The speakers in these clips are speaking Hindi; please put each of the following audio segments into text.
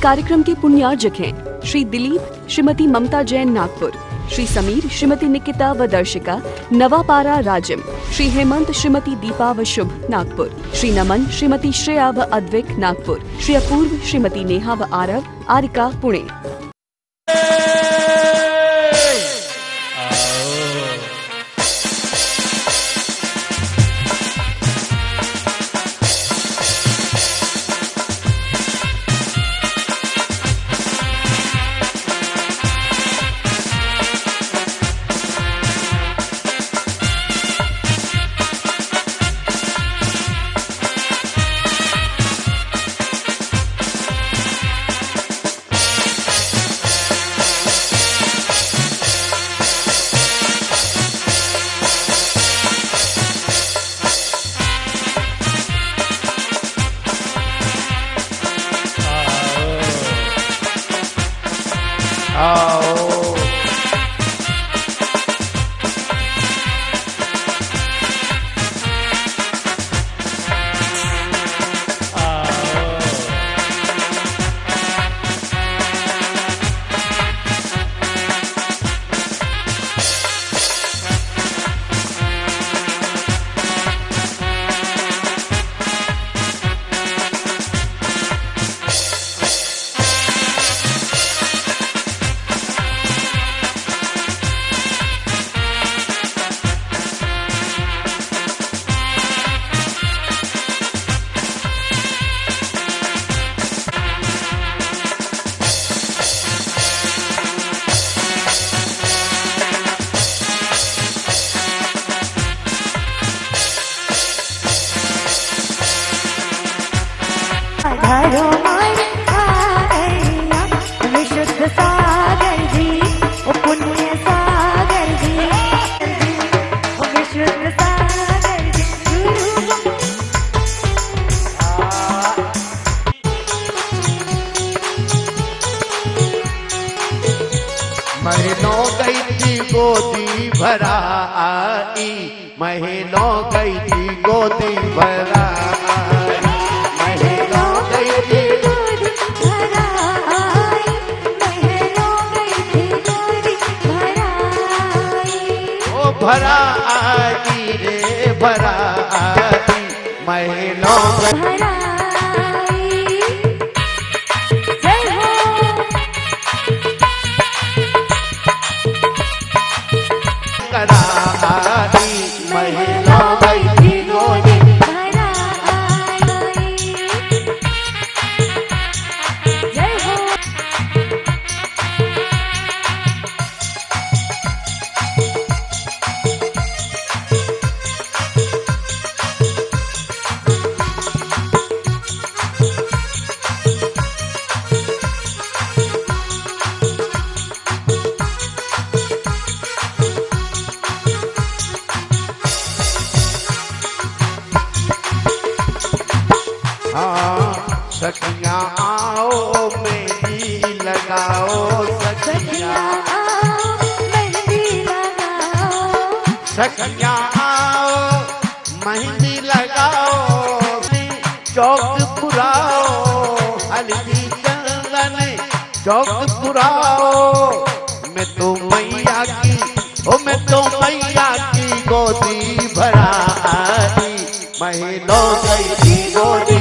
कार्यक्रम के पुण्यार्जक हैं श्री दिलीप, श्रीमती ममता जैन नागपुर, श्री समीर, श्रीमती निकिता व दर्शिका नवापारा राजिम, श्री हेमंत, श्रीमती दीपा व शुभ नागपुर, श्री नमन, श्रीमती श्रेया व अद्विक नागपुर, श्री अपूर्व, श्रीमती नेहा व आरव आरिका पुणे। महलों गई थी गोदी भरा आई, महलों गई थी गोदी भरा आई, महलों गई थी गोदी भरा आई, महलों गई थी गोदी भरा आई। ओ भरा आई रे भरा आई, महलों भरा सखियाँ आओ मेहंदी लगाओ, सखियाँ आओ मेहंदी लगाओ, सखियाँ आओ मेहंदी लगाओ, चौक पुराओ हल्दी चंदन चौक पुराओ। मैं तो मैया की मैं तो मैया की गोदी भरा आई, महलों गई थी गोदी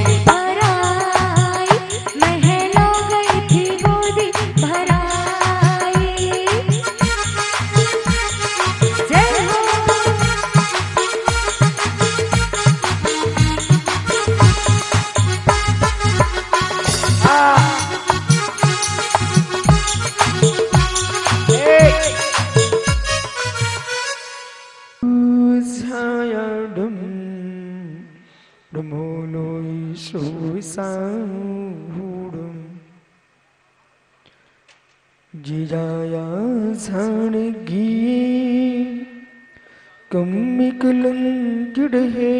जिराया झाणगी कम्मिकलंजड़ है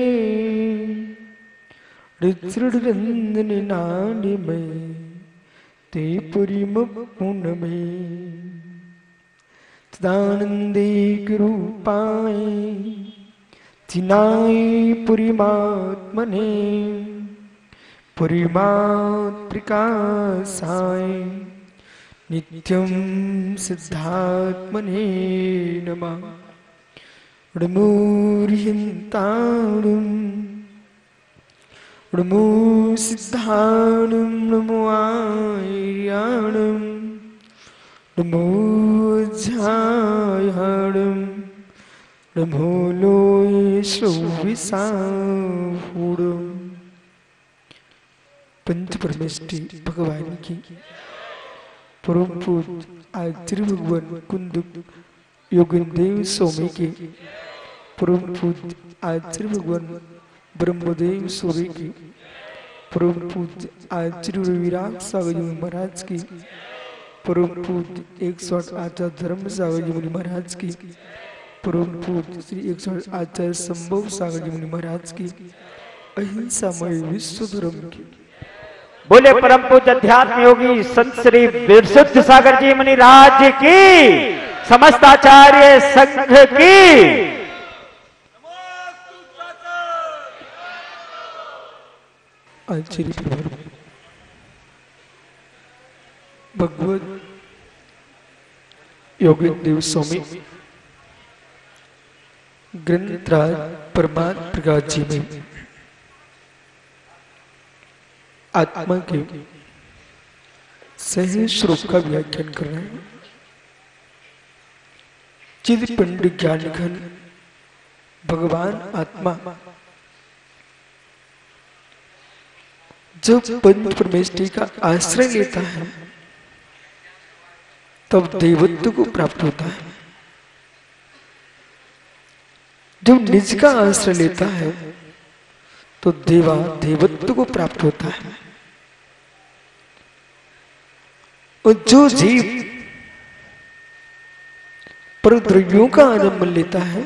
ऋद्रंदन नानी में ते पुरीम पुन में तदानंदे रूपाए तिनाय पुरीमात्मने पुरीमात् प्रकाशाय नित्यं सिद्धात्मने नमः। उडमूर्हिन्ताणुं उडमू सिद्धाणुं नमो आर्याणुं नमो झायाणुं नमो लोये श्रविसाहुडुं। पंच परमेष्टि भगवान की परम पूज्य आचार्य भगवान कुंद योगिंदेव स्वामी के परम पूज्य आचार्य भगवान ब्रह्मदेव स्वामी की परम पूज्य आचार्य रविराग सागर जी महाराज की परम पूज्य 108 आचार्य धर्म सागर जी महाराज की परम पूज्य श्री 108 आचार्य संभव सागर जी महाराज की अहिंसामय विश्व धर्म की बोले परम पूज्य अध्यात्म योगी संत श्री विशुद्ध सागर जी मुनि राज की, समस्त आचार्य संघ की। आचार्य भगवत योगिंदेव स्वामी ग्रंथराज परमात्मा प्रकाश जी में आत्मा के सही श्लोक का व्याख्यान कर रहे हैं। चिद पिंड ज्ञान घन भगवान आत्मा जब पंच परमेष्टि का आश्रय लेता है तब देवत्व को प्राप्त होता है। जब निज का आश्रय लेता है तो देवत्व को प्राप्त होता है। और जो जीव परद्रव्यों का आलम्बन लेता है,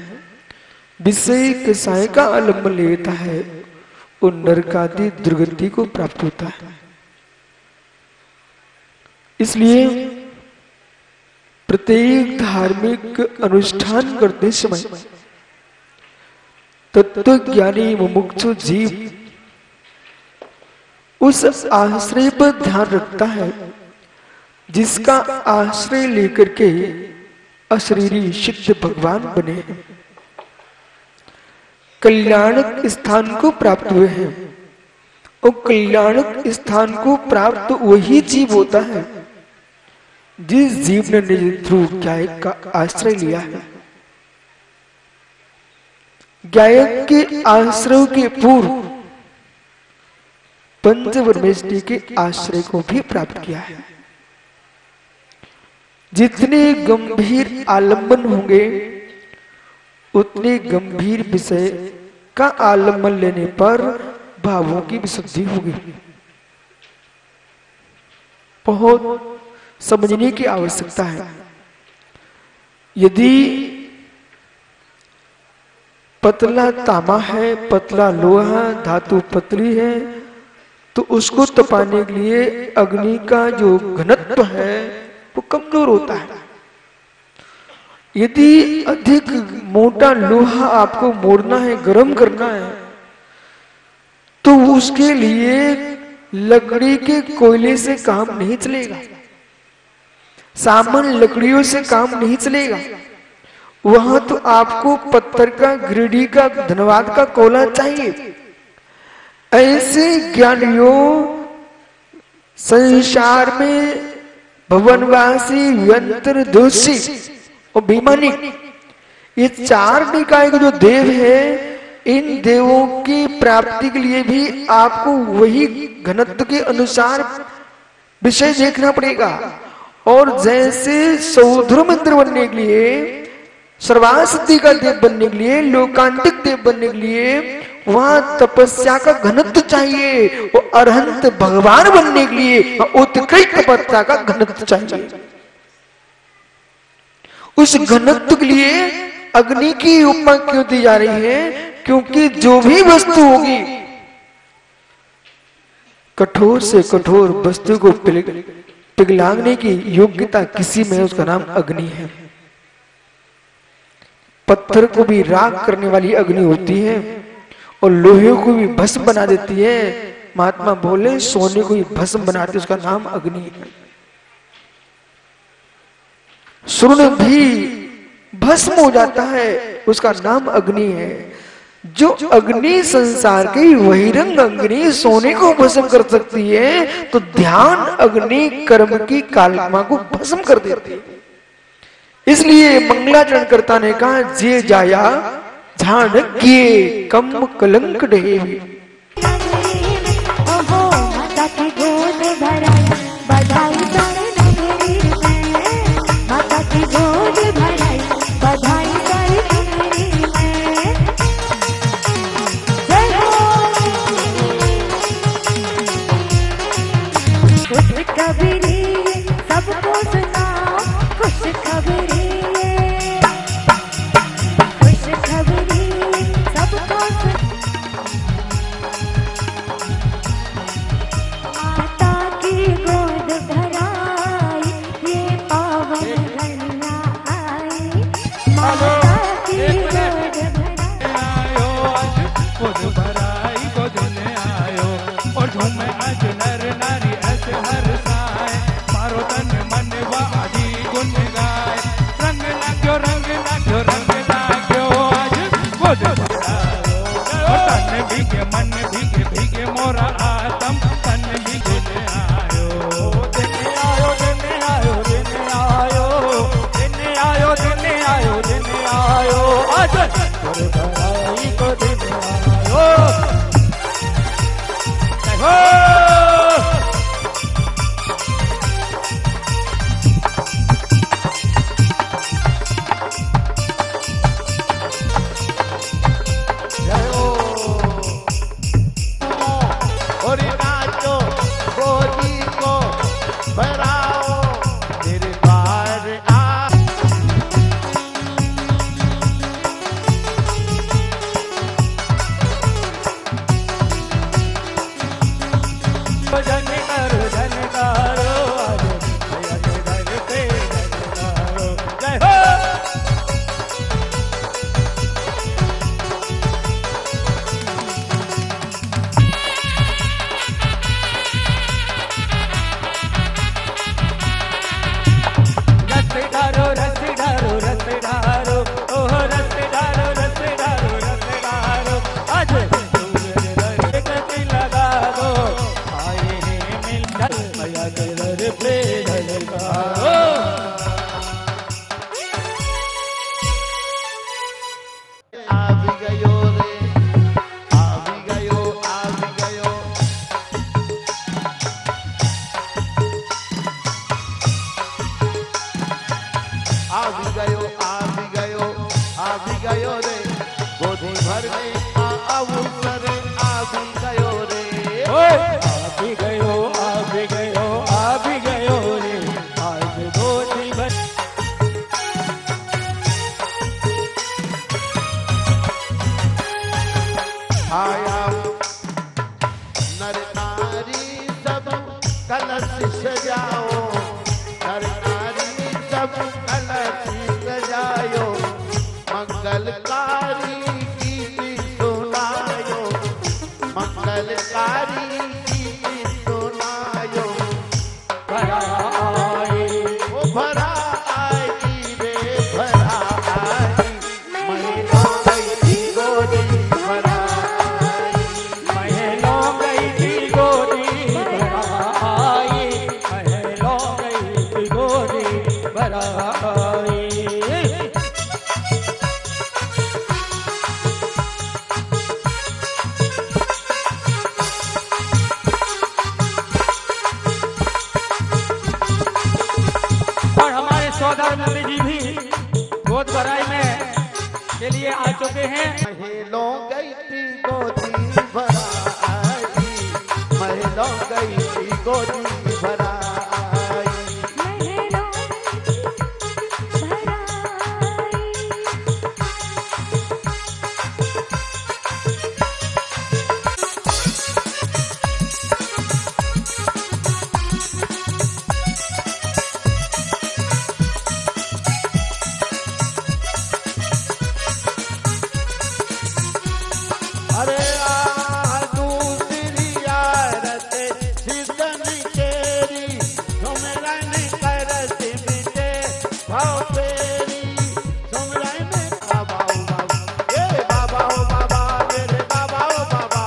विषय कसाय का आलम्बन लेता है, वो नरकादि दुर्गति को प्राप्त होता है। इसलिए प्रत्येक धार्मिक अनुष्ठान करते समय तत्व ज्ञानी मुमुक्षु जीव उस आश्रय पर ध्यान रखता है जिसका आश्रय लेकर के अशरीरी सिद्ध भगवान बने हैं, कल्याणक स्थान को प्राप्त हुए हैं। और कल्याणक स्थान को प्राप्त वही जीव होता है जिस जीव ने निज ध्रुव गायक का आश्रय लिया है। गायक के आश्रय के पूर्व पंच परमेष्टि के आश्रय को भी प्राप्त किया है। जितने गंभीर आलंबन होंगे उतने गंभीर विषय का आलंबन लेने पर भावों की विशुद्धि होगी। बहुत समझने की आवश्यकता है। यदि पतला तांबा है, पतला लोहा, धातु पतली है, तो उसको तपाने के लिए अग्नि का जो घनत्व है वो कमजोर होता है। यदि अधिक मोटा लोहा आपको मोड़ना है, गर्म करना है, तो उसके लिए लकड़ी के कोयले से काम नहीं चलेगा, सामान्य लकड़ियों से काम नहीं चलेगा। वहां तो आपको पत्थर का, गिरडी का, धनवाद का कोयला चाहिए। ऐसे ज्ञानियों संसार में भवनवासी, यंत्र दोषी और बेईमानी, ये चार निकाय के जो देव है, इन देवों की प्राप्ति के लिए भी आपको वही घनत्व के अनुसार विषय देखना पड़ेगा। और जैसे सौधर्म मंत्र बनने के लिए, सर्वासिद्धि का देव बनने के लिए, लोकांतिक देव बनने के लिए वहां तपस्या का घनत्व चाहिए। वो अरहंत भगवान बनने के लिए उत्कृष्ट तपस्या का घनत्व चाहिए। उस घनत्व के लिए अग्नि की उपमा क्यों दी जा रही है? क्योंकि जो भी वस्तु होगी, कठोर से कठोर वस्तु को पिघलाने की योग्यता किसी में, उसका नाम अग्नि है। पत्थर को भी राख करने वाली अग्नि होती है और लोहे को भी भस्म बना देती है। महात्मा बोले सोने को ही भस्म बनाते उसका नाम अग्नि है। स्वर्ण भी भस्म हो जाता है उसका नाम अग्नि है। जो अग्नि संसार की वही रंग अग्नि सोने को भस्म कर सकती है, तो ध्यान अग्नि कर्म की कालिमा को भस्म कर देती है। इसलिए मंगलाचरण कर्ता ने कहा जे जाया झाड़ किए कम कलंक ढेवी। माता की गोद भराई बधाई कर नगरी में, माता की गोद भराई बधाई कर नगरी में। जय हो खुश खबरी सबको सुनाओ, खुश खबरी खुश खबरी सबको सुनाओ। माता की गोद भराई ये पावन घड़ियां आई, माता की गोद आयो आज गोद भराई गोद में आयो और झूमे आज नर नारी ऐसे हर साए, मारो तन मन व आदि गुण गाए। रंग लाग्यो रंग लाग्यो रंग लाग्यो आज गोद भरायो, और तन भीगे मन भीगे भीगे मोरा आत्म तन भीगे ने आयो। दिन आयो दिन आयो दिन आयो दिन आयो दिन आयो दिन आयो आज गोद भराई गोद में आयो। हो जय हो और नाचो गोदी को भराओ मेरे बार आ। जन करो आज भैया के घर पे जन करो। जय हो रस ढारो ओह रस ढारो आज गति लगा दो आए हैं मिलकर भैया के घर पे झलकारो। आ भी गयो रे आ भी गयो आ भी गयो। आ भी गयो आ भी गयो आ भी गयो रे गोदी भरने आ अवसर आ भी गयो रे। आ भी गयो आ भी गयो आ भी गयो रे आज गोदी भर। आया नर नारी सब कलश सजाओ, नर नारी सब कलश सजायो, मंगलकारी गीत सुनायो, मंगलकारी गीत सुनायो। भरा आई ओ भरा आई रे भरा आई, महिला गई गोदी भरा आई। महलों गई थी गोदी भरा आई, महलों गई थी गोदी भरा आई। और हमारे सौदागर नंदी जी भी गोद भराई में के लिए आ चुके हैं। महलों गई थी गोदी भरा आई, महलों गई थी गोदी भरा आई। महलों भराई अरे आ भाव तेरी सुमराई में बाबा ओ बाबा, ये बाबा ओ बाबा मेरे बाबा ओ बाबा,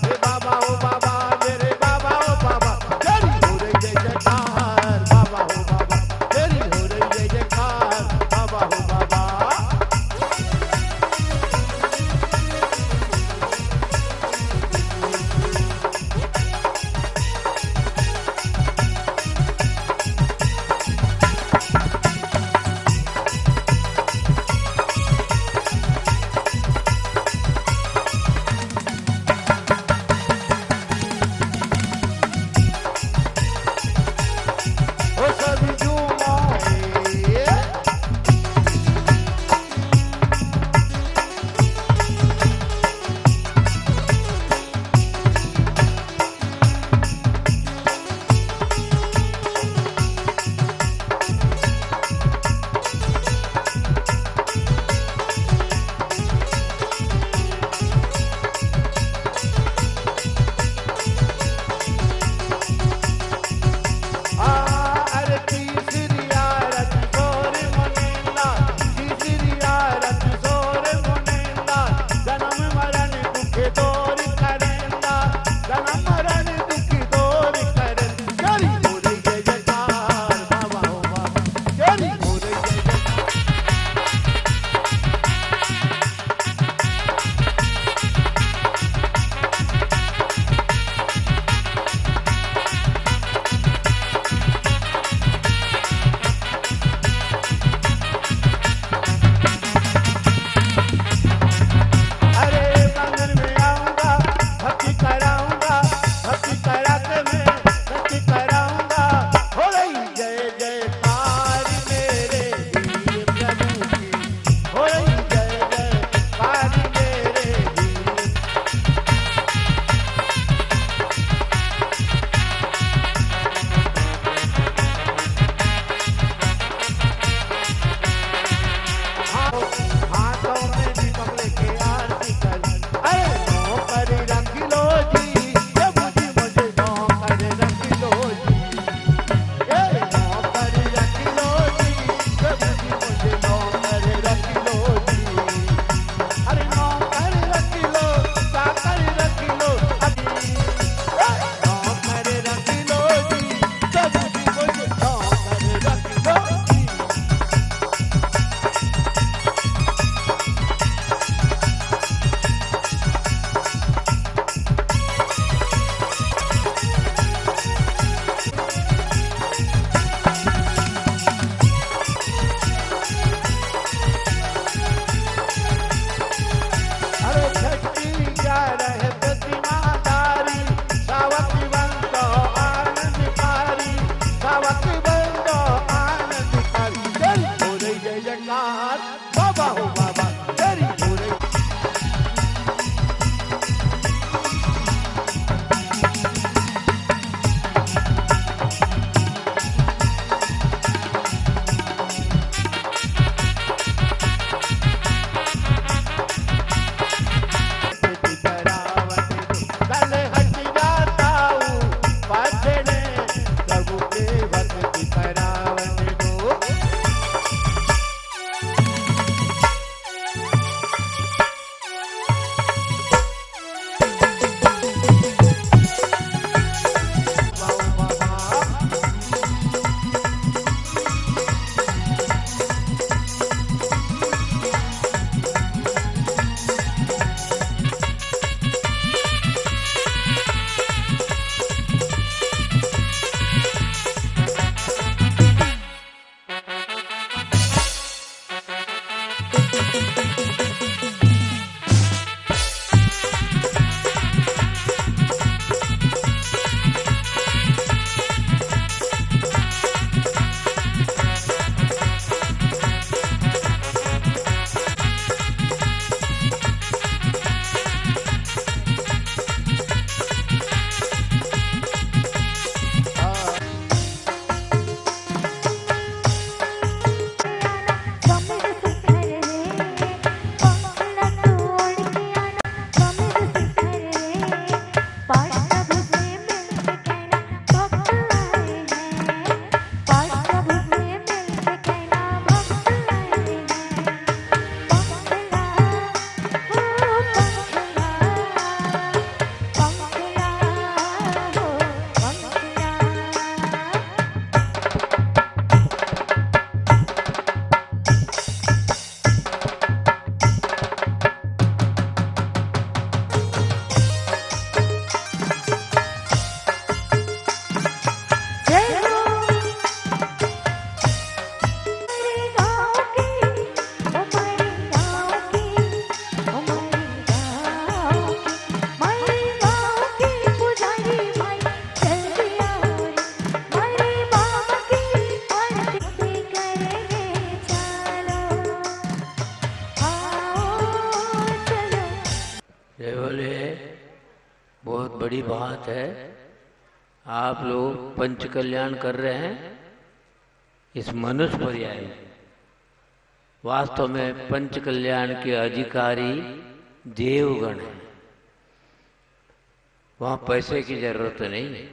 ये बाबा ओ बाबा मेरे बाबा ओ बाबा, तेरी हो रही जय जयकार बाबा ओ बाबा, तेरी हो रही जय जयकार बाबा ओ बाबा। बड़ी बात है। आप लोग पंच कल्याण कर रहे हैं इस मनुष्य पर्याय में। वास्तव में पंच कल्याण के अधिकारी देवगण हैं। वहां पैसे की जरूरत नहीं है,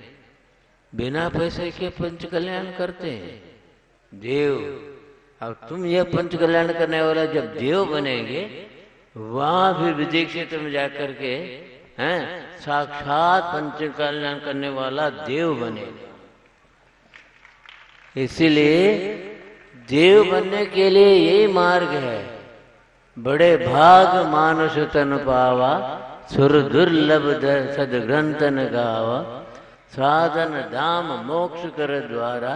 बिना पैसे के पंच कल्याण करते हैं देव। अब तुम यह पंच कल्याण करने वाला जब देव बनेंगे, वहां भी विदेश क्षेत्र में जाकर के हैं साक्षात पंच कल्याण करने वाला देव बनेगा। इसीलिए देव बनने के लिए यही मार्ग है। बड़े भाग मानुष तन पावा, सुर दुर्लभ सदग्रंथन गावा, साधन धाम मोक्ष कर द्वारा,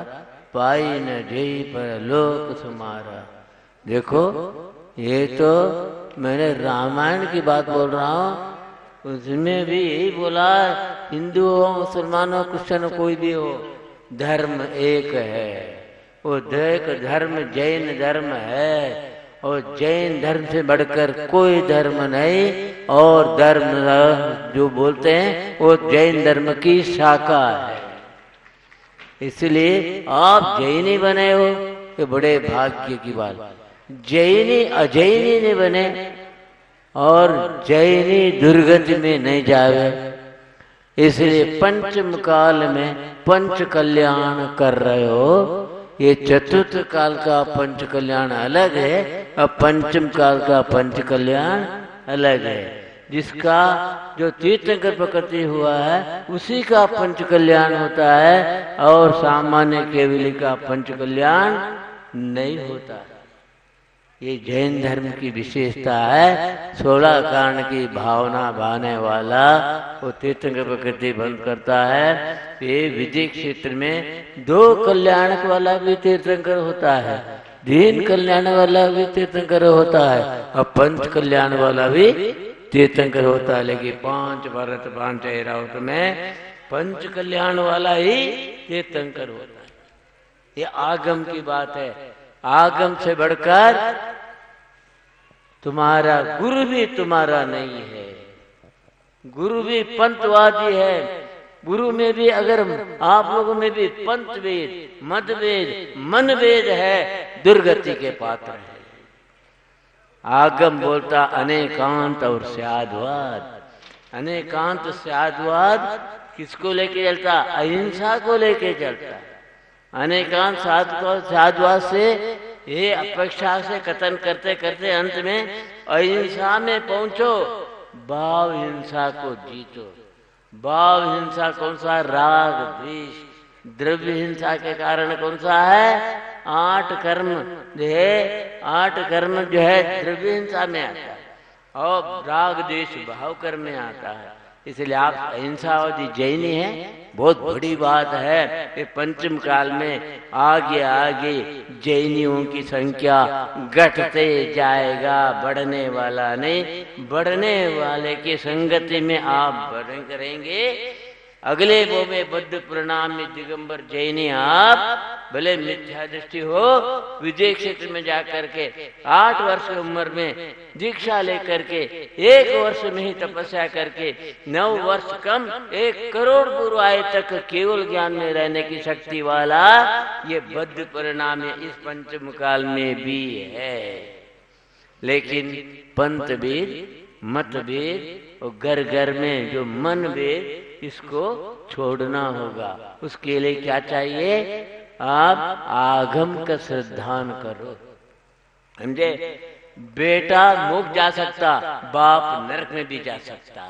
पाई न जय पर लोक समारा। देखो, ये तो मैंने रामायण की बात बोल रहा हूँ। उसमें भी यही बोला, हिंदू हो, मुसलमान हो, क्रिश्चियन हो, कोई भी हो, धर्म एक है। वो एक धर्म जैन धर्म है, और जैन धर्म से बढ़कर कोई धर्म नहीं। और धर्म जो बोलते हैं वो जैन धर्म की शाखा है। इसलिए आप जैनी बने हो, ये बड़े भाग्य की बात। जैनी अजैनी नहीं बने और जैनी दुर्गति में नहीं जावे। इसलिए पंचम काल में पंच कल्याण कर रहे हो। ये चतुर्थ काल का पंच कल्याण अलग है और पंचम काल का पंच कल्याण अलग है। जिसका जो तीर्थंकर प्रकृति हुआ है उसी का पंच कल्याण होता है, और सामान्य केवली का पंच कल्याण नहीं होता। ये जैन धर्म की विशेषता है। 16 कारण की भावना भाने वाला वो तीर्थंकर प्रकृति बंद करता है। ये विधि क्षेत्र में 2 कल्याण वाला भी तीर्थंकर होता है, 3 कल्याण वाला भी तीर्थंकर होता है, और पंच कल्याण वाला भी तीर्थंकर होता है। लेकिन 5 भारत 5 ऐरावत में पंच कल्याण वाला ही तीर्थंकर होता है। ये आगम की बात है। आगम से बढ़कर तुम्हारा गुरु भी तुम्हारा नहीं है। गुरु भी पंथवादी है। गुरु में भी, अगर आप लोगों में भी पंथ वेद, मत वेद, मन वेद है, दुर्गति के पात्र है। आगम बोलता अनेकांत और स्याद्वाद। अनेकांत स्याद्वाद किसको लेके चलता? अहिंसा को लेके चलता। अनेकांत साधुवाद से ये अपेक्षा से कथन करते करते अंत में अहिंसा में पहुंचो। भाव हिंसा को जीतो। भाव हिंसा कौन सा? राग द्वेष। द्रव्य हिंसा के कारण कौन सा है? 8 कर्म जो है, 8 कर्म जो है द्रव्य हिंसा में आता है, और राग द्वेष भाव कर्म में आता है। इसलिए आप अहिंसावादी जैनी हैं, बहुत बड़ी बात है कि पंचम काल में आगे आगे जैनियों की संख्या घटते जाएगा, बढ़ने वाला नहीं। बढ़ने वाले की संगति में आप बढ़ करेंगे। अगले वो में बद्ध परिणाम में दिगंबर जैनी आप भले मिथ्या दृष्टि हो, विजय क्षेत्र में जाकर के 8 वर्ष की उम्र में दीक्षा लेकर के 1 वर्ष में ही तपस्या करके 9 वर्ष कम 1 करोड़ पूर्व आयु तक केवल ज्ञान में रहने की शक्ति वाला ये बद्ध परिणाम इस पंचम काल में भी है। लेकिन पंथ भेद, मत भेद और घर घर में जो मन भेद, इसको छोड़ना होगा। उसके लिए क्या चाहिए? आप आगम का श्रद्धान करो। समझे? बेटा मुक्त जा सकता, बाप नरक में भी जा सकता।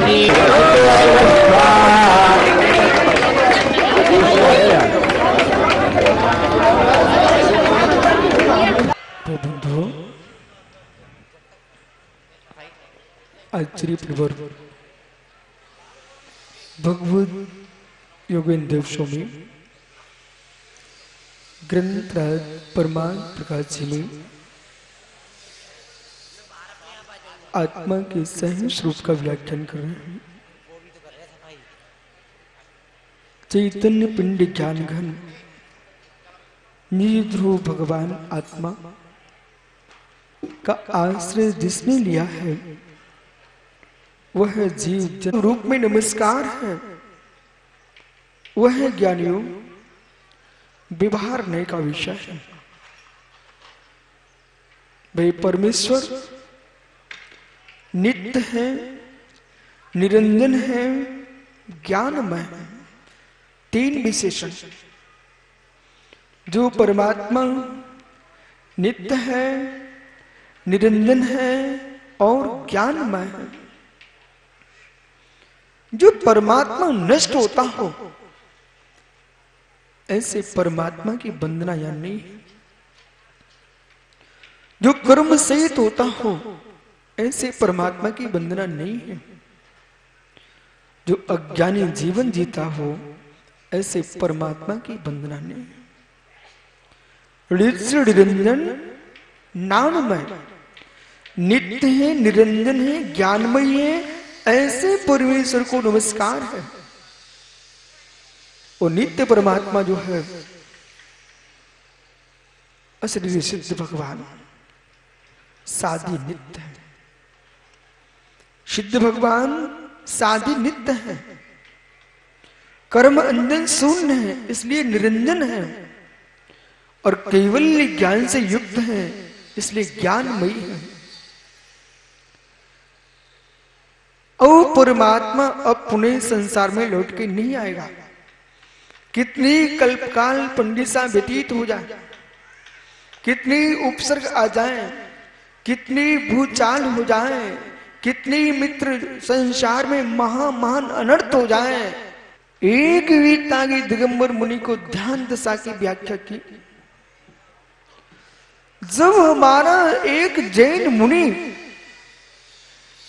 तो बंधु आचार्य प्रवर भगवत योगेंद्र देव स्वामी ग्रंथराज परमान प्रकाश जी में आत्मा के सही स्वरूप का व्याख्यान कर रहे हैं। चैतन्य पिंड ज्ञान घन निध्रुव भगवान आत्मा का आश्रय जिसने लिया है वह जीव जन रूप में नमस्कार है। वह ज्ञानियों व्यवहार नए का विषय है। वे परमेश्वर नित्य है, निरंजन है, ज्ञानमय है। तीन विशेषण। जो परमात्मा नित्य है, निरंजन है और ज्ञानमय है। जो परमात्मा नष्ट होता हो ऐसे परमात्मा की वंदना या नहीं है। जो कर्म सहित होता हो ऐसे परमात्मा की वंदना नहीं है। जो अज्ञानी जीवन जीता हो ऐसे परमात्मा की वंदना नहीं है। निरंजन नाममय नित्य है, निरंजन है, ज्ञानमय है, ऐसे परमेश्वर को नमस्कार है। वो नित्य परमात्मा जो है असली सिद्ध भगवान साधी नित्य है। सिद्ध भगवान साधी नित्य है। कर्म अंजन शून्य है इसलिए निरंजन है और कैवल्य ज्ञान से युक्त है इसलिए ज्ञानमयी है। और परमात्मा अब पुनः संसार में लौट के नहीं आएगा। कितनी कल्पकाल पंडिसा व्यतीत हो जाए, कितनी उपसर्ग आ जाए, कितनी भूचाल हो जाए, कितनी मित्र संसार में महान अनर्थ हो जाए, एक भी तागी दिगंबर मुनि को ध्यान दशा की व्याख्या की। जब हमारा एक जैन मुनि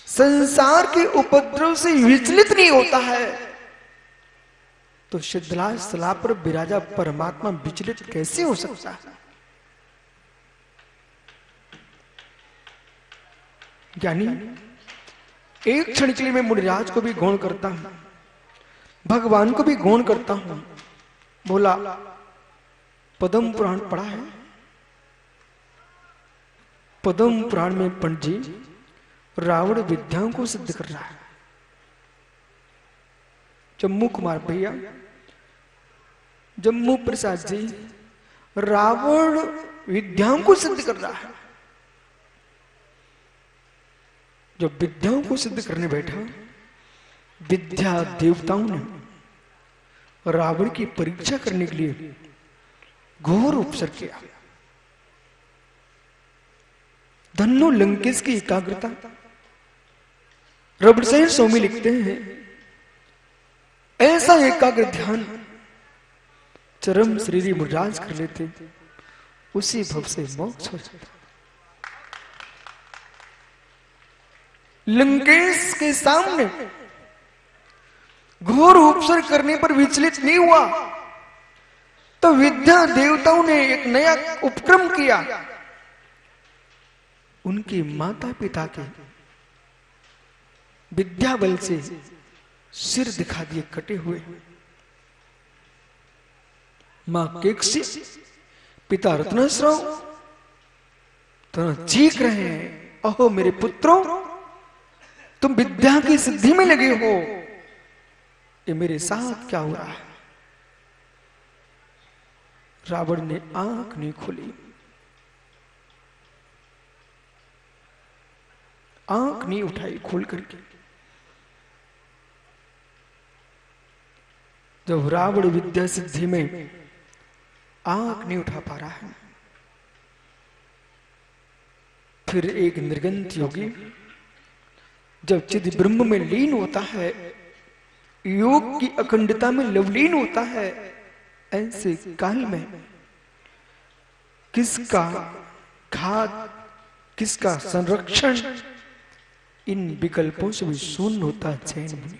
संसार के उपद्रव से विचलित नहीं होता है तो शिदलाज सला पर विराजा परमात्मा विचलित कैसे हो सकता है। ज्ञानी एक क्षण के लिए मैं मुनिराज को भी गौण करता हूं, भगवान को भी गौण करता हूं। बोला पद्म पुराण पढ़ा है? पद्म पुराण में पंडित जी रावण विद्याओं को सिद्ध कर रहा है। जम्मू कुमार भैया, जम्मू प्रसाद जी रावण विद्याओं को सिद्ध कर रहा है। जब विद्याओं को सिद्ध करने बैठा, विद्या देवताओं ने रावण की परीक्षा करने के लिए घोर उपसर्ग किया। धन्नो लंकेश की एकाग्रता। रबड़सेन स्वामी लिखते हैं ऐसा एकाग्र ध्यान चरम श्री मुराज कर लेते उसी भव से मोक्ष हो जाता। लंकेश के सामने घोर उपसर्ग करने पर विचलित नहीं हुआ तो विद्या देवताओं ने एक नया उपक्रम किया। उनके माता पिता के विद्या बल से सिर दिखा दिए कटे हुए। मां केकसी, पिता रत्नश्रव तो चीख रहे हैं, अहो मेरे पुत्रों, तुम विद्या की सिद्धि में लगे हो, ये मेरे साथ क्या हो रहा है। रावण ने आंख नहीं खोली, आंख नहीं उठाई खोल करके। जब रावण विद्या सिद्धि में आंख नहीं उठा पा रहा है, फिर एक निर्गंत योगी जब चिद ब्रह्म में लीन होता है, योग की अखंडता में लवलीन होता है, ऐसे काल में किसका घात, किसका संरक्षण, इन विकल्पों से भी शून्य होता है जैन मुनि।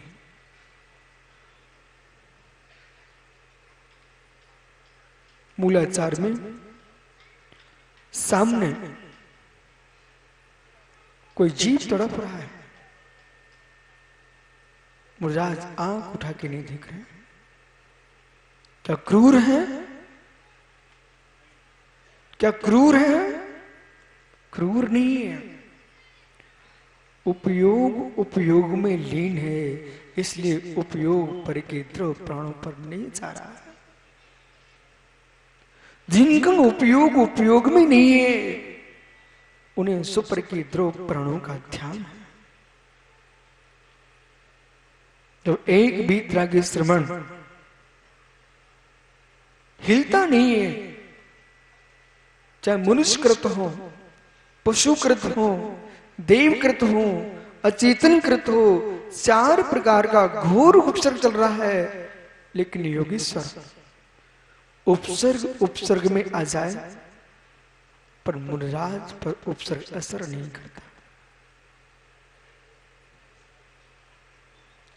मूलाचार में सामने कोई जीव तड़प रहा है, मुराज आंख उठा के नहीं देख रहे। क्या क्रूर है? क्या क्रूर है? क्रूर नहीं है। उपयोग उपयोग में लीन है, इसलिए उपयोग पर के द्रव प्राणों पर नहीं जा रहा है। जिनका उपयोग उपयोग में नहीं है, उन्हें सुपर के द्रव प्राणों का ध्यान है। तो एक भी त्रागी श्रवण हिलता नहीं है, चाहे मनुष्यकृत हो, पशुकृत हो, देवकृत हो, अचेतनकृत हो, 4 प्रकार का घोर उपसर्ग चल रहा है, लेकिन योगीश्वर उपसर्ग उपसर्ग में आ जाए पर मुनिराज पर उपसर्ग असर नहीं करता।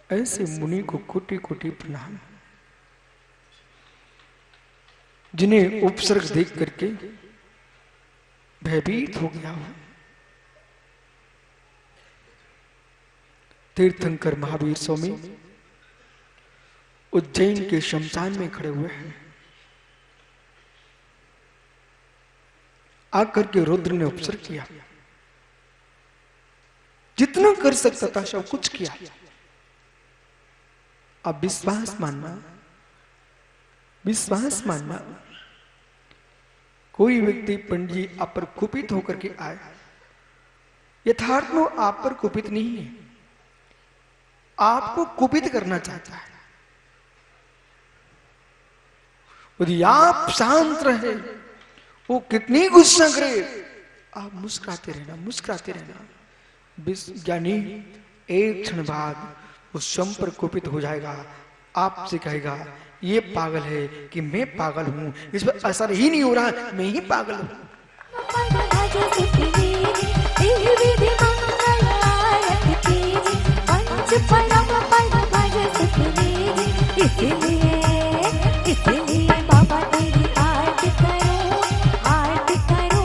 ऐसे मुनि को कोटि कोटि प्रणाम, जिन्हें उपसर्ग देख करके भयभीत हो गया हो। तीर्थंकर महावीर स्वामी उज्जैन के शमशान में खड़े हुए हैं। आकर के रुद्र ने उपसर्ग किया, जितना कर सकता था सब कुछ किया। अब विश्वास मानना, विश्वास मानना। कोई व्यक्ति पंडित जी आप पर कुपित होकर के आए, यथार्थ में आप पर कुपित नहीं है, आपको कुपित करना चाहता है। यदि आप शांत रहे, वो कितनी गुस्सा करे, आप मुस्कुराते रहना, मुस्कुराते रहना। ज्ञानी एक क्षण बाद वो स्वयं पर कुपित हो जाएगा, आपसे कहेगा ये पागल है कि मैं पागल हूं, इस पर असर ही नहीं हो रहा, मैं ही पागल हूं। इसलिए बाबा तेरी आरती करो, आरती करो,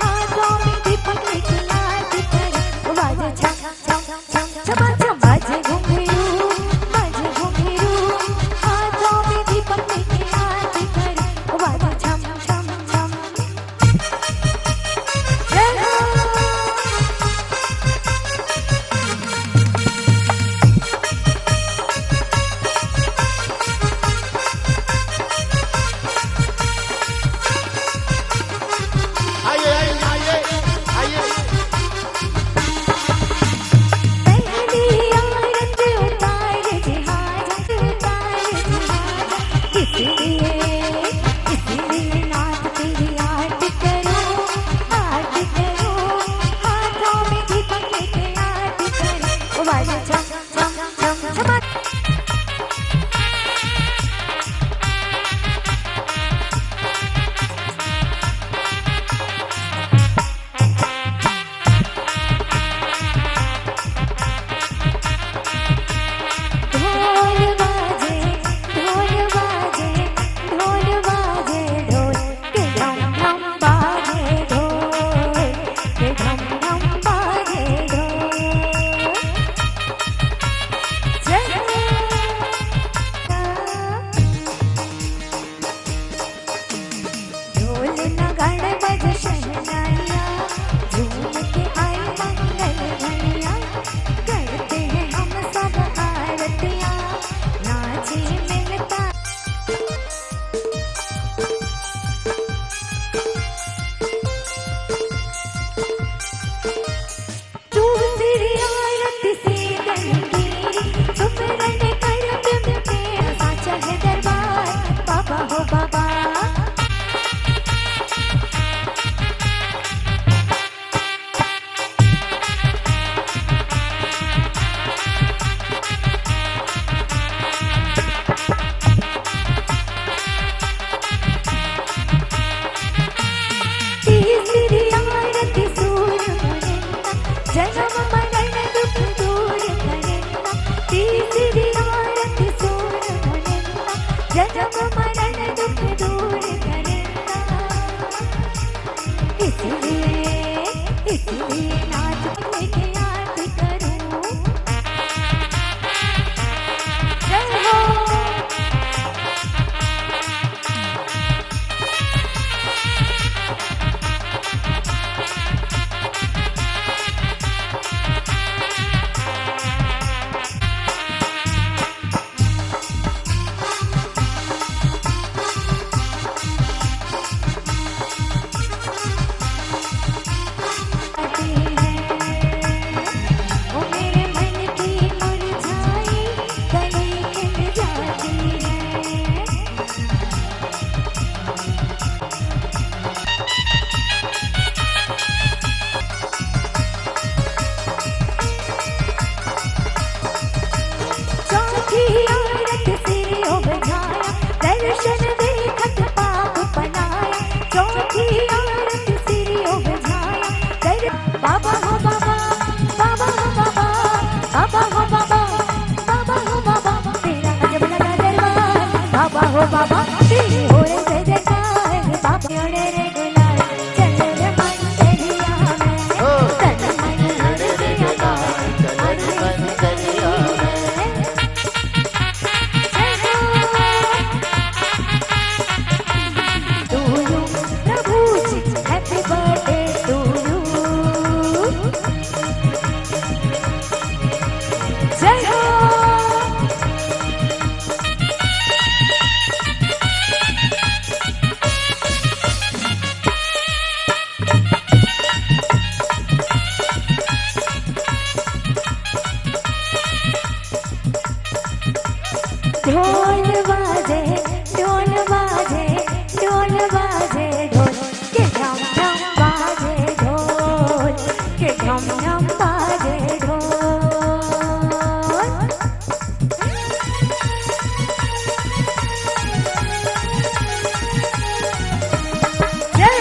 हाथों में दीपक लेके आरती करो। बाजे छम छम छम छम छम, बाजे घुंघरू, बाजे घुंघरू, हाथों में दीपक लेके आरती करो। बाजे छम छम छम। जय हो। जन्म मरण दुख दूर करेगा। इसलिए नाच के आरती करूं। जय हो। बाबा तेरी हो रे जय जयकार बाबा रे रे गुलाल चल रे मन दरिया में तन मन हर दिया चल रे मन दरिया में। To you Prabhu ji happy birthday to you. जय हो। ढोल बाजे ढोल बाजे ढोल बाजे ढोल के ढम ढम बाजे ढोल के ढम ढम बाजे ढोल। जय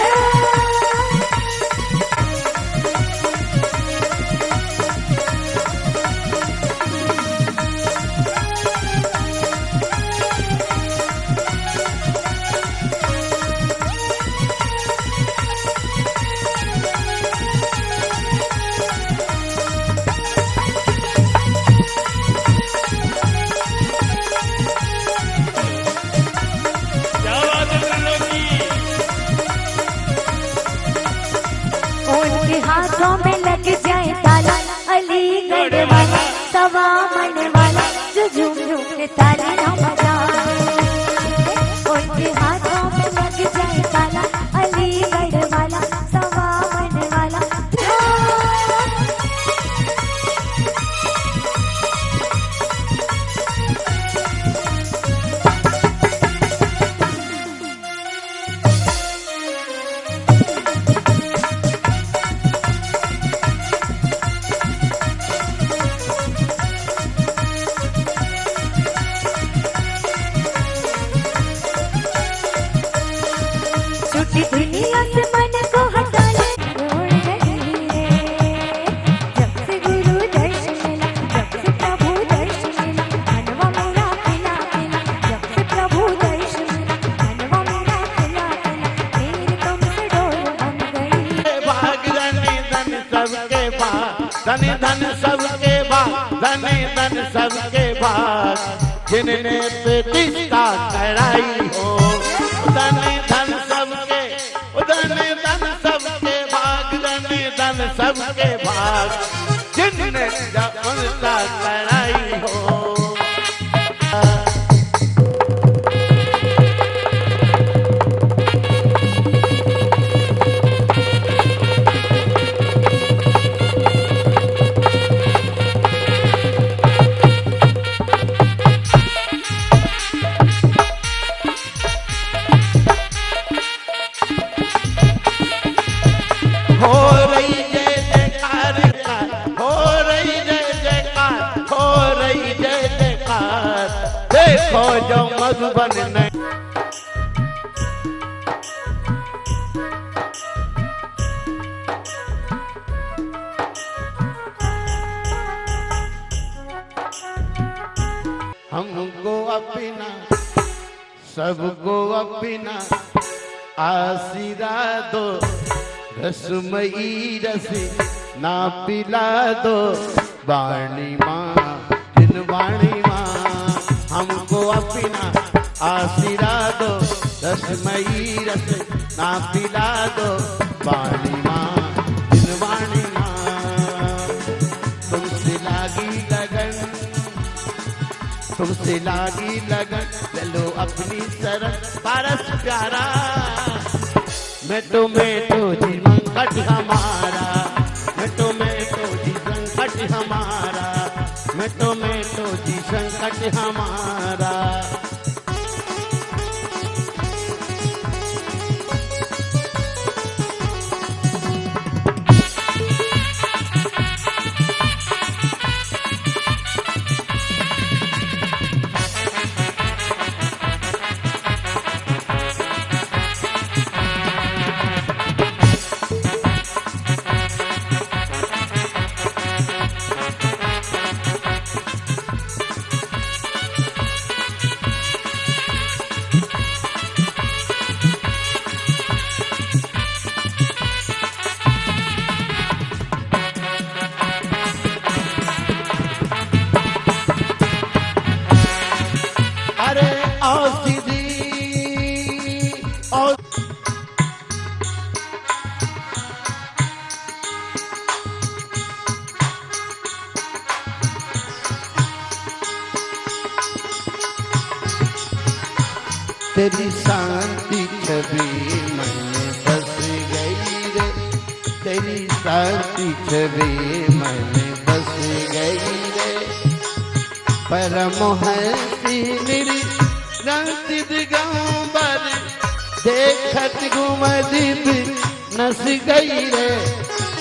उनके हाथों में लग जाए ताला अलीगढ़ वाला सवा मन वाला जो झूम झूम के ताली ना बजाए। उनके हाथों में लग जाए ताला अलीगढ़ वाला सवा मन वाला। छुट्टी दुनिया से मन को हटा ले छोड़ रही है। जब से गुरु दर्शन मिला जब से प्रभु दर्शन मिला मनवा मेरा खिला खिला। जब से प्रभु दर्शन मिला मनवा मेरा खिला खिला। मेरे तुमसे डोर बन गई। भाग धनी धन सबके भाग धनी धन सबके भाग धनी धन सबके भाग जिनने प्रतिष्ठा कराई हो। धनी धन सबके धनी धन सबके भाग धनी धन सबके भाग जिनने प्रतिष्ठा कराई हो। हो रही जय जयकार हो रही जय जयकार हो रही जय जयकार। देखो जो मधुबन में हमको अपना सबको अपना आशीर्वाद दो, रसमयी रस ना पिला दो, वाणी माँ दिन वाणी माँ हमको अपना आशीर्वाद दो, रसमयी रस ना पिला दो, वाणी माँ दिन वाणी माँ। तुमसे लागी लगन, तुमसे लागी लगन, ले लो अपनी शरण पारस प्यारा, मैं तो जी संकट हमारा, मैं तो जी संकट हमारा, मैं तो जी संकट हमारा। तेरी शांति छवि मन में बस गई रे, तेरी शांति छवि मन में बस गई रे, परमहंसी मेरी शांति दिगंबर देखत गुमदीप नस गई रे,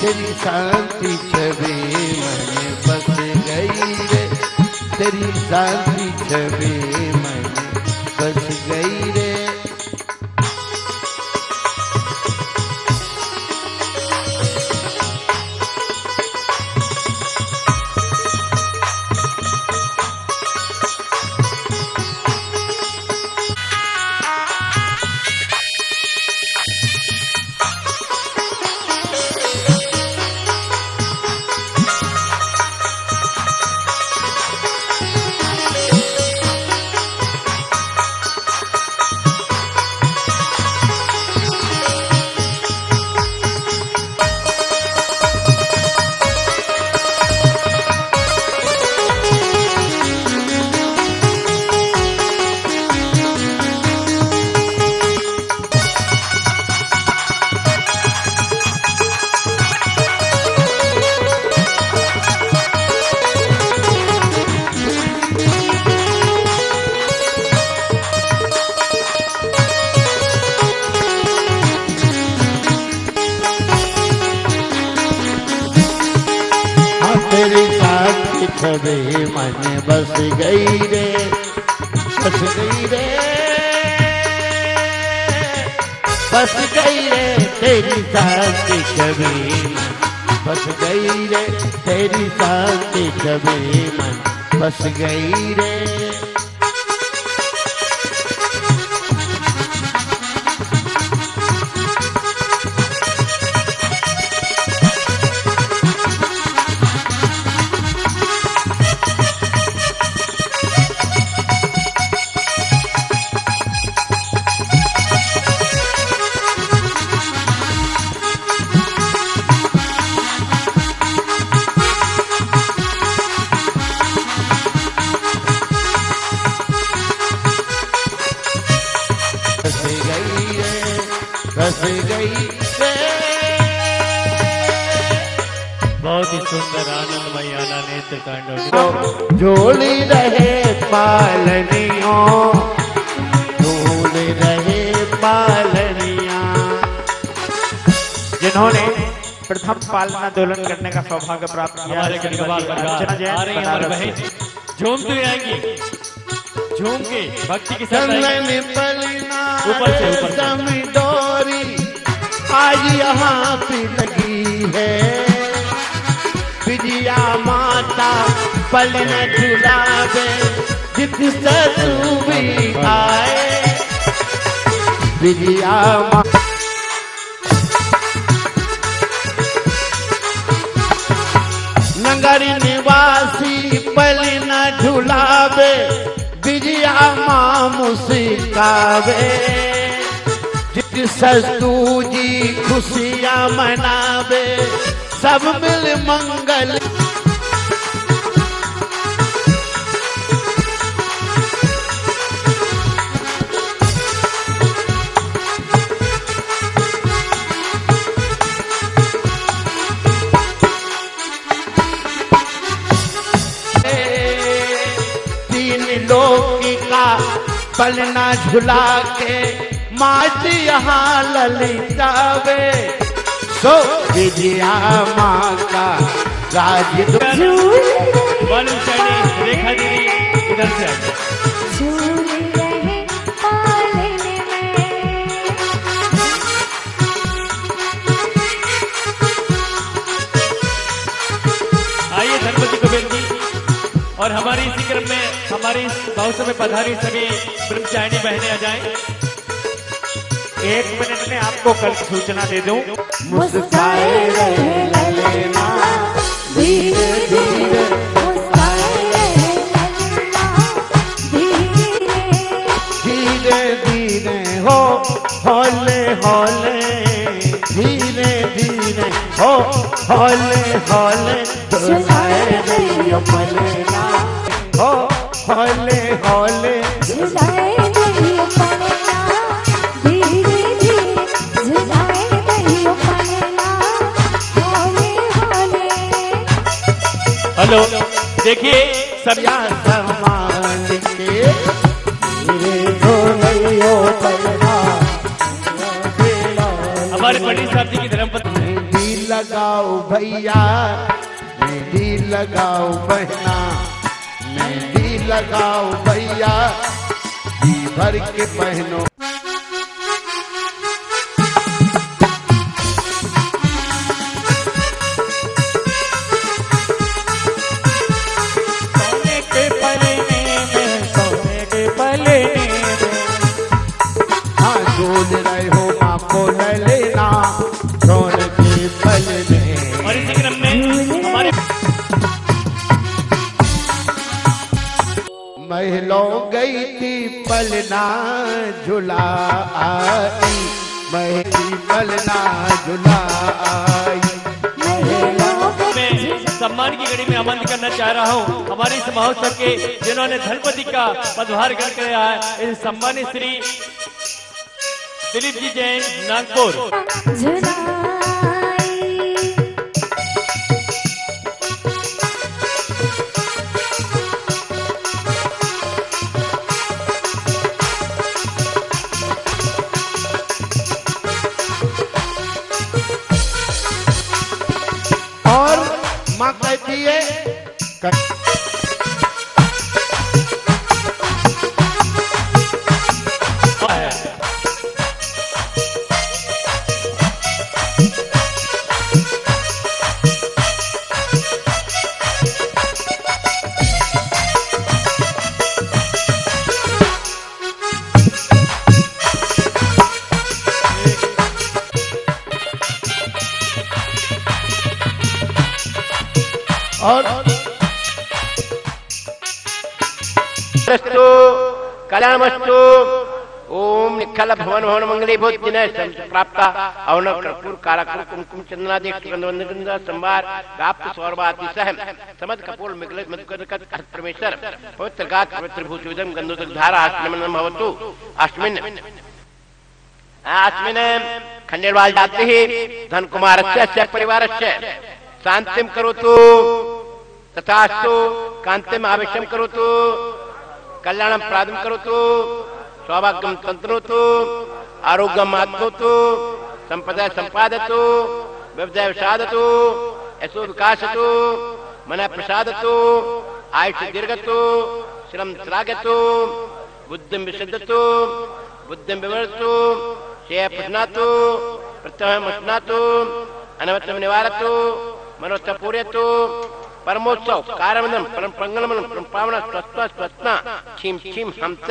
तेरी शांति छवि मन में बस गई रे, तेरी शांति छवि मन बस गई रे। तेरी साथी छवि मन बस गई रे, बस गई रे, बस गई रे, तेरी साथी छवि मन बस गई रे, तेरी साथी छवि मन बस गई रे। बस गई रे। बहुत ही सुंदर आनंदमय आना नेत्र कांड जोड़ी रहे पालनियों, जोड़ी रहे पालनिया, जिन्होंने प्रथम पालना दोलन करने का सौभाग्य प्राप्त किया। हमारे आ रही है हमारे बहन झूमती आएंगी, झूम के भक्ति के साथ ऊपर से डोरी आज यहाँ पे लगी है, विजया माता पलन झुलावे जित ससु भी आए। विजया माँ नगरी निवासी बलि न झुलावे विजया माँ मुस्कावे जित सस्तु जी खुशियाँ मनावे सब मिल मंगल पलना झुला के माँ यहाँ ललितावे सो विजया माँ का राज मालूम चाहिए रेखा दीदी इधर से आइए धनपति को बेनती और हमारी इसी क्रम में हमारी इस महोत्सव में पधारी सभी ब्रह्मचारिणी बहनें आ जाएं। 1 मिनट में आपको कल सूचना दे दूं। मुस्काए रहे ललना धीरे धीरे मुस्काए रहे ललना धीरे धीरे हो हौले हौले धीरे धीरे हो हौले हौले मुस्काए रहे पलना हो हौले हौले झुलाए दहियो पलना धीरे धीरे झुलाए दहियो पलना हौले हौले। हेलो देखिए सब या सम्मान के धीरे ढोलैयो पलना हमारे पंडित साहब जी की धर्मपत्नी मेहंदी लगाओ भैया मेहंदी लगाओ बहना मेहंदी लगाओ भैया जी भर के पहनो सोने के पलने में सोने के पलने में हाँ डोल रहे हो माँ को ले लेना सोने के पलने और इसी क्रम में हमारे महलों गई थी पलना झुला आई महली पलना झुला आई मैं सम्मान की घड़ी में आमंत्रित करना चाह रहा हूँ हमारे इस महोत्सव के जिन्होंने धनपति का पदभार करके आया है इस सम्मानित श्री दिलीप जी जैन नागपुर। झुलाई और माँ कहती है और कल्याणमस्तु ओम निखल भवन भवन मंगली भूत जिन्हें प्राप्त अवन कर्पूर काराकुर कुमकुम चंदनादि सुगंध संभार व्याप्त सौरभाति सह समद कपूर मिगलित मधुकर परमेश्वर पवित्र गात पवित्र भूषुदम गंधोदक धारा अष्टमिन भवतु अष्टमिन अस्मिन खंडेलवाल जाते ही धन कुमारस्य परिवारस्य शांतिम करोतु तथास्तु कांतिम आवेशम करोतु कल्याणम प्रादम करोतु सौभाग्यम तंत्रोतु आरोग्यम आत्मोतु संपदा संपादतु व्यवसाय विषादतु यशो विकासतु मन प्रसादतु आयुष दीर्घतु श्रम श्रागतु बुद्धिम विशुद्धतु बुद्धिम विवर्तु शेय प्रश्नातु प्रत्यह मुष्णातु अनवत्तम निवारतु मनोत्थ पूर्यतु परमोत्सव कारमनम परम पंगलमनम परम पावना स्वस्ता स्वस्ना छीम छीम हमस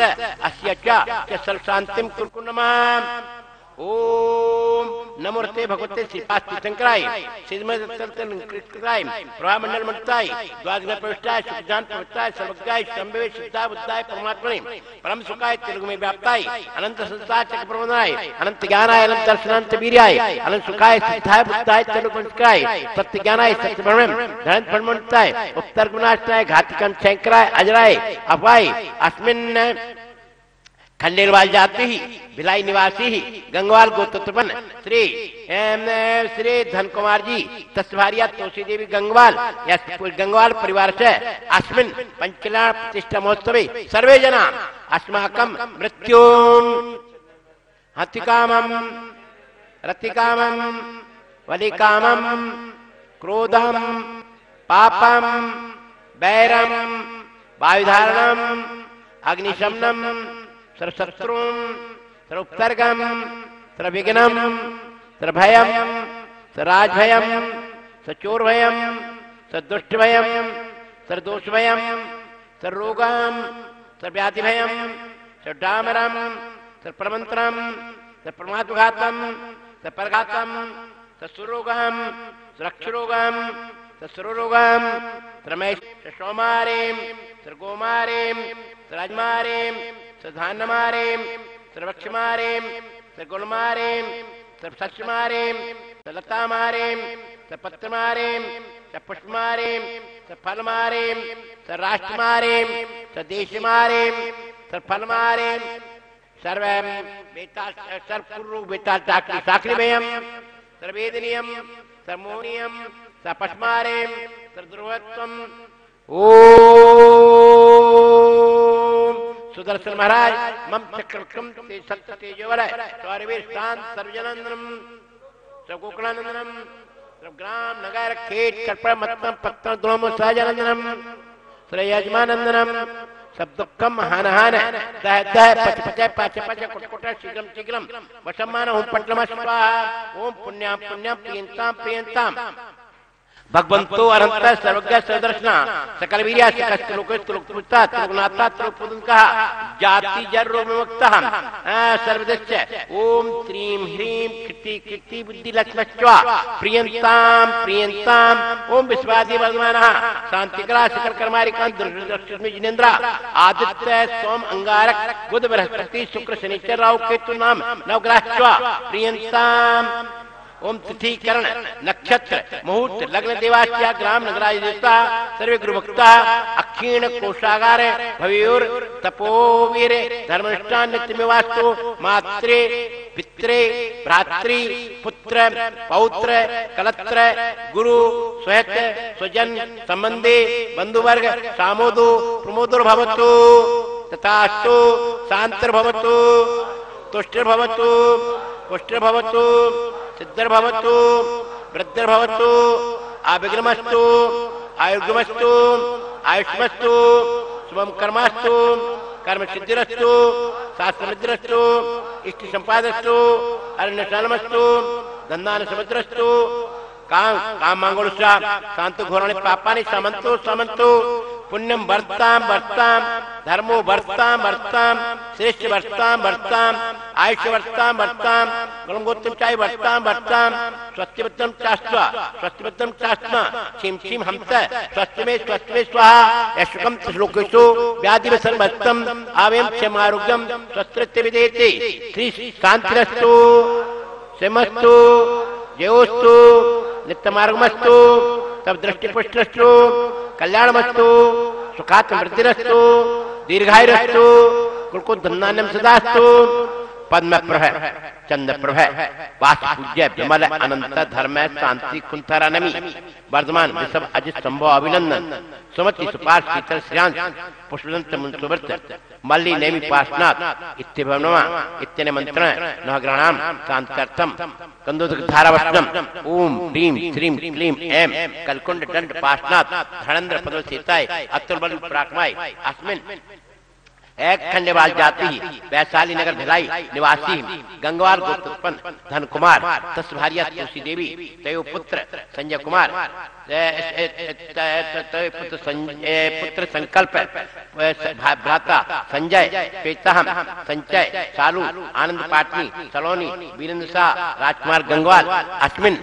अस्य च सर्वशांतिम कुरु नमः। ओम नमोते भगवते श्रीपाद तीर्थंकराय श्रीमद्राय प्रभामंडल मंत्राय द्वादश प्रविष्टाय सुखजान प्रवृत्ताय सर्वज्ञाय संभवे सिद्धा बुद्धाय परमात्मने परम सुखाय तेलुगु में व्याप्ताय अनंत संसार चक्र प्रबंधनाय अनंत ज्ञानाय अनंत दर्शनांत वीर्याय अनंत सुखाय सिद्धाय बुद्धाय तेलुगु पंचकाय सत्य ज्ञानाय सत्य ब्रह्म धन ब्रह्मताय उत्तर गुणाष्टाय घातिकं शंकराय अजराय अपाय अस्मिन् खंडेलवाल जाति ही भिलाई निवासी ही गंगवाल गोत्रोत्पन्न श्री धन कुमार जी तस्वारिया तुलसी देवी गंगवाल या गंगवाल परिवार से अस्मिन् पंचकल्याण प्रतिष्ठा महोत्सवे सर्वे जना अस्माकं मृत्युं हतिकामं रतिकामं वलिकामं क्रोधं पापं वैरं वायुधारणं अग्निशमनं सर्वशत्रुं सर्वोपसर्गं सर्वविघ्नं सर्वभयं सर्वराजभयं सर्वचोरभयं सर्वदुष्टभयं सर्वदोषभयं सर्वरोगं सर्वव्याधिभयं सर्वडामरं सर्वप्रमन्त्रं सर्वप्रमादघातं सर्वपरघातं सर्वसुरोगं सर्वक्षरोगं सर्वसुरोगं सर्वमेश सर्वसोमारें सर्वगोमारें सर्वराजमारें सर्वधान्यमारें सर्वक्षमारें सर्वगुणमारें सर्वसस्यमारें सर्वलतामारें सर्वपत्रमारें सर्वपुष्पमारें सर्वफलमारें सर्वराष्ट्रमारें सर्वदेशमारें सर्वफलमारें सर्व बेताल सर्वपुरु बेताल साकरी भयं सर्ववेदनीयं सर्वमोहनीयं सर्वपष्मारें सर्वद्रुवत्वं ओम सुदर्शन महाराज मम चक्रकम ते सत्य तेजोवलय स्वारवीर शांत सर्वजनंदनम सर्वगोकुलानंदनम सर्वग्राम नगर खेत कल्पना मतम पत्तन द्रोम सहजानंदनम श्रेयजमानंदनम सब दुखम हानहान दह दह पच पच पाच पच कोट शीघ्रम शीघ्रम वशमान ओम पट्टम स्वाहा ओम पुण्याम पुण्याम प्रियंताम प्रियंताम भगवंतो अनंत सर्वज्ञ सर्वदर्शना सकल वीर्या सकल लोकपुष्टा त्रिगुणाता त्रिपुदंका जाति जर रोग विमुक्तः सर्वदस्य ओम श्रीं ह्रीं कृति कृति बुद्धि लक्ष्मस्वा प्रियंताम प्रियंताम ओम विश्वादि वर्धमानः शांतिकरा सकल कर्मारिकांत दुर्दर्शनमि जिनेन्द्र आदित्य सोम अंगारक बुध बृहस्पति शुक्र शनिचर राहु केतु नाम नवग्रहस्वा प्रियंताम ओम तिथि करण नक्षत्र मुहूर्त लग्न देवाच्या ग्राम नगराज देवता सर्वे गुरुभक्ता अक्षीण कोशागार भवयोर तपोवीर धर्मनिष्ठान नित्यमेवास्तु मात्रे पित्रे भ्रातृ पुत्र पौत्र कलत्र गुरु स्वहत स्वजन संबंधी बंधुवर्ग सामोदो प्रमोदो भवतु तथास्तु शांतर भवतु तुष्टिर भवतु पुष्टिर भवतु सिद्धर भवतु वृद्धर भवतु आविग्रमस्तु आयुर्गमस्तु आयुष्मस्तु शुभम कर्मस्तु कर्म सिद्धिरस्तु शास्त्र सिद्धिरस्तु इष्ट संपादस्तु अरण्य शालमस्तु धन्दान समुद्रस्तु काम काम मांगोलुषा शांत घोराणि पापानि समन्तु समन्तु पुण्यम वर्ताम वर्ताम धर्मो वर्ताम वर्ताम श्रेष्ठ वर्ताम वर्ताम आयुष्य वर्ताम वर्ताम गणगोत्रम चाय वर्ताम वर्ताम स्वस्तिवत्तम चास्त्वा स्वस्तिवत्तम चास्त्मा छिम छिम हमस स्वस्तिमे स्वाहा यशकम श्लोकेषु व्याधिवसन वर्तम आवेम क्षमारोग्यम स्वस्त्रत्य विदेते श्री शांतिरस्तु सेमस्तु जयोस्तु नित्यमार्गमस्तु तब दृष्टिपुष्टस्तु कल्याणमस्तु सुखात् वृद्धिरस्तु दीर्घायुरस्तु कुलकुल धन्यान्यम सदास्तु पद्मप्रभ चंद्रप्रभ वासपूज्य विमल अनंत धर्म शांति कुंथरा नमी वर्धमान ऋषभ अजित संभव अभिनंदन सुमति सुपार्श शीतल श्रेयांश पुष्पदंत मुंसुवर्त मल्ली नेमि पार्श्वनाथ इत्यभवनमा इत्यने मंत्रण नवग्रहणाम शांत्यर्थम कंदोदक धारावस्त्रम ओम ह्रीं श्रीं क्लीं ऐं कलकुंड दंड पार्श्वनाथ धनेन्द्र पदवसीताय अतुल बल पराक्रमाय अस्मिन् एक खंडेवाल जाति, वैशाली नगर भिलाई निवासी, गंगवाल गोत्र उत्पन्न, धन कुमार, 10 भारिया तुलसी देवी, तय पुत्र संजय कुमार, पुत्र संकल्प, भ्राता संजय, पिता संचय, सालू, आनंद पाटनी, सलोनी, वीरेंद्र शाह, राजकुमार गंगवाल, अश्विन,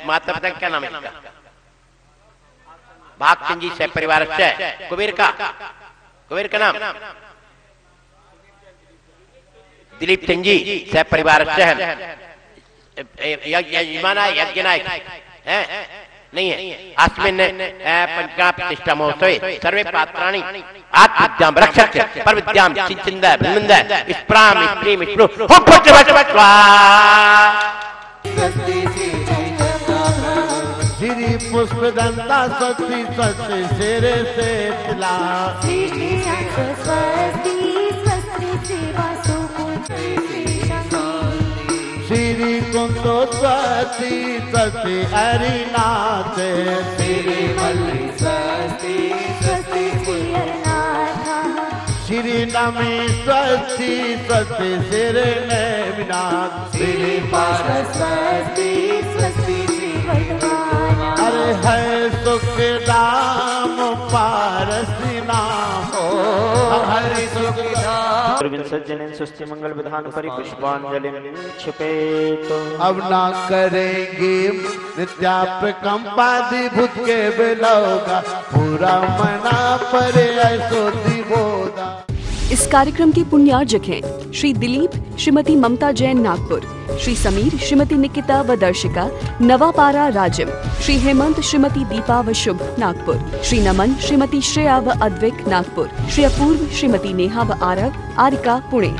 माता पिता क्या नाम है इसका? भागचंद जी से परिवार से, कुबेर का नाम दिलीप चंद जी से परिवार से यज्ञ नायक है नहीं है। आश्विन पंचका प्रतिष्ठा महोत्सव सर्वे पात्राणि आत्मविद्याम रक्षक पर विद्याम चिंचिंद बिंद स्प्राम स्प्रीम स्प्रू हो पुत्र बचवा श्री पुष्पदंता स्वस्ति स्वस्ति शेरे से तिला श्री कुंतो स्वस्ति स्वस्ति हरिनाथ श्री मल्ली स्वस्ति स्वस्ति श्री नमी स्वस्ति स्वस्ति श्री नैमिनाथ श्री पार्वती स्वस्ति अरे है सुख नाम पारसी नाम हरि सुख विसर्जन सुस्ति मंगल विधान परि पुष्पांजलि क्षिपेत। अब ना करेंगे नित्याप्रकंपादि भूत के बिलोगा पूरा मना परे ऐसो दिवोदा। इस कार्यक्रम के पुण्यार्जक हैं श्री दिलीप श्रीमती ममता जैन नागपुर, श्री समीर श्रीमती निकिता व दर्शिका नवापारा राजम, श्री हेमंत श्रीमती दीपा व शुभ नागपुर, श्री नमन श्रीमती श्रेया व अद्विक नागपुर, श्री अपूर्व श्रीमती नेहा व आरव आरिका पुणे।